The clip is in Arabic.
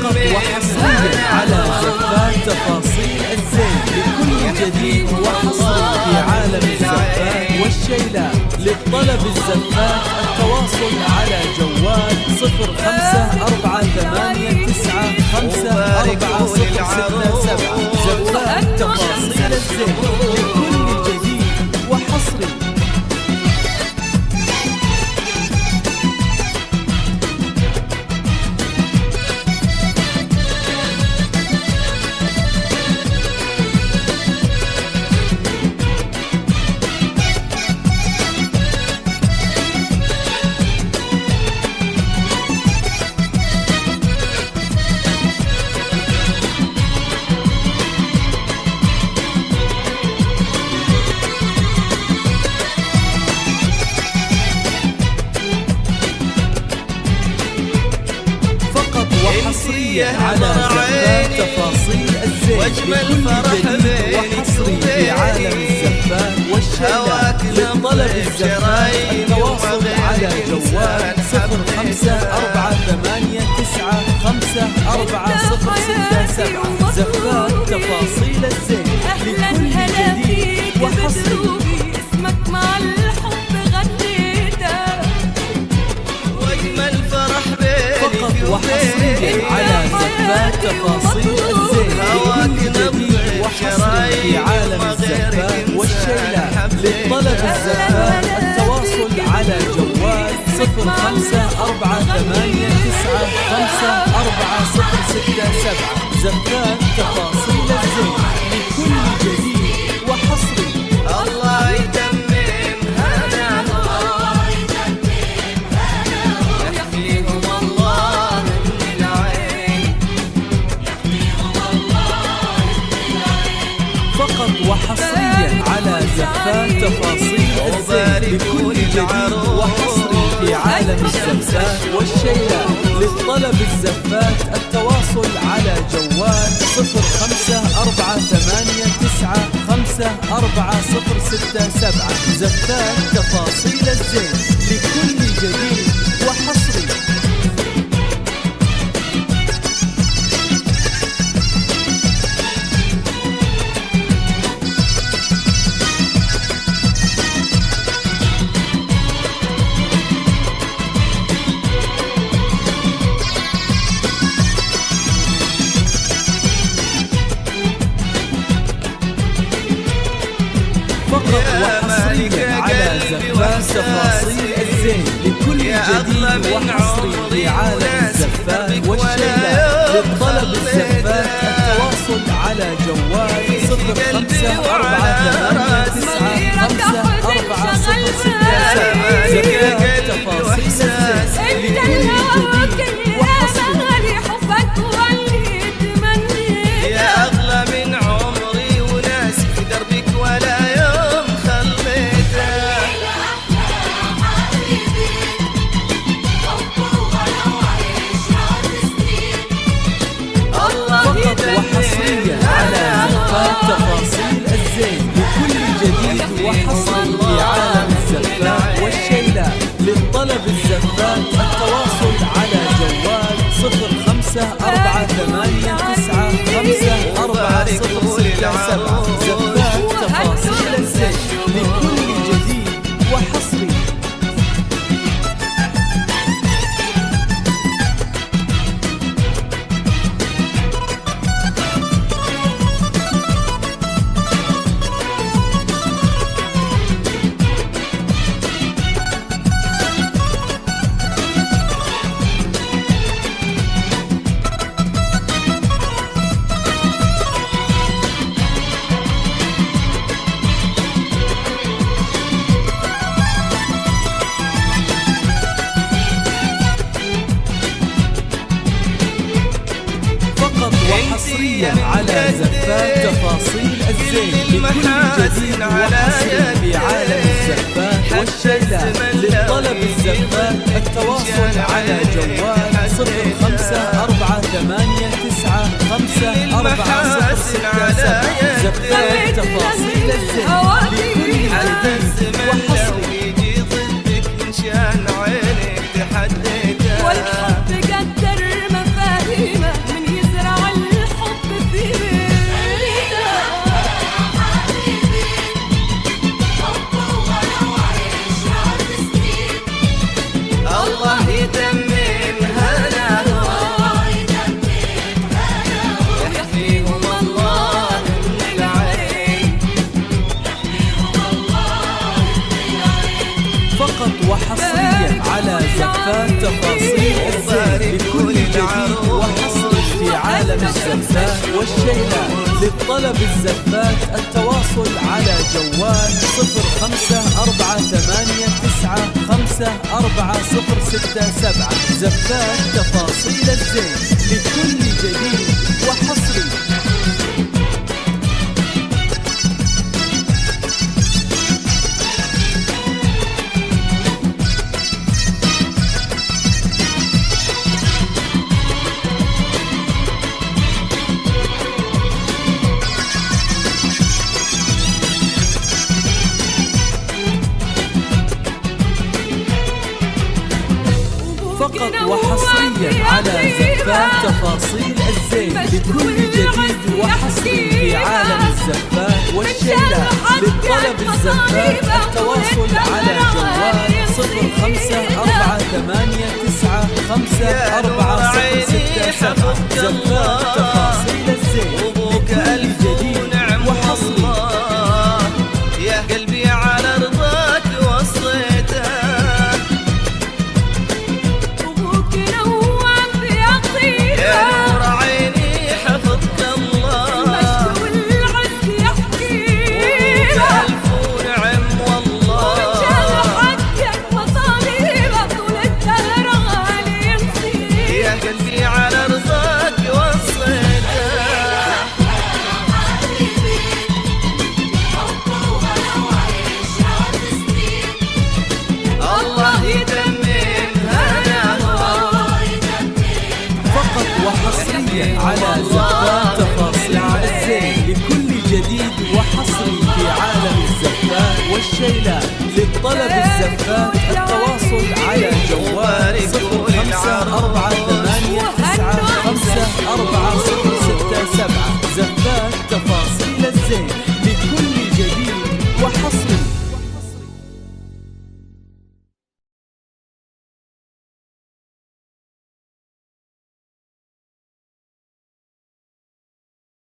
وحصريا على زفات تفاصيل الزين لكل جديد وحصري في عالم الزفات والشيلات. للطلب الزفات التواصل على جوال 0548954067 زفات تفاصيل الزين لكل جديد وحصري. وحصريا على زفات تفاصيل الزين لكل جديد وحصري في عالم الزفات والشيلات. للطلب الزفات التواصل على جوال 0548954067 زفات تفاصيل الزين لكل جديد وحصري. اسمك مع الحب غنيته واجمل فرح فقط وحصريا على زفات تفاصيل الزين لكل جديد وحصري في عالم الزفات والشيلات. للطلب الزفات التواصل على جوال 0548954067 زفات تفاصيل الزين لكل جديد وحصري. الله يتمم هذا يحميهم الله من العين فقط وحصريا على زفات تفاصيل الزين لكل جديد وحصري في عالم الزفات والشيلات. للطلب الزفات التواصل على جوال 0548954067 زفات تفاصيل الزين لكل جديد وحصري. وحصريا على زفات تفاصيل الزين لكل جديد وحصري في عالم الزفات والشيلات. للطلب الزفات التواصل على جوال 0548954067 زفات تفاصيل الزين لكل جديد وحصري. يا أغلى من عمري وناسي في دربك ولا يوم خليته فقط وحصريا على زفات تفاصيل الزين لكل جديد وحصري في عالم الزفات والشيلات. للطلب الزفات التواصل على جوال 0548954067 زفات تفاصيل الزين لكل جديد وحصري. وحصريا على زفات تفاصيل الزين لكل جديد وحصري في عالم الزفات والشيلات. للطلب الزفات التواصل على جوال 0548954067 زفات تفاصيل الزين لكل جديد وحصري. يجي ضدك من شان عينك تحديته والحب قدر مفاهيمه من لطلب الزفات والشيلات. للطلب الزفات التواصل على جوال 0548954067. زفات تفاصيل الزين لكل جديد وحصري. فقط وحصريا على زفات تفاصيل الزين لكل جديد وحصري في عالم الزفات والشيلات. للطلب الزفات التواصل على جوال 0548954067. زفات تفاصيل الزين لكل جديد وحصري. يا قلبي على رضاك وصيته، على زفات تفاصيل الزين لكل جديد وحصري في عالم الزفات والشيلات. للطلب الزفات التواصل على جوال 0548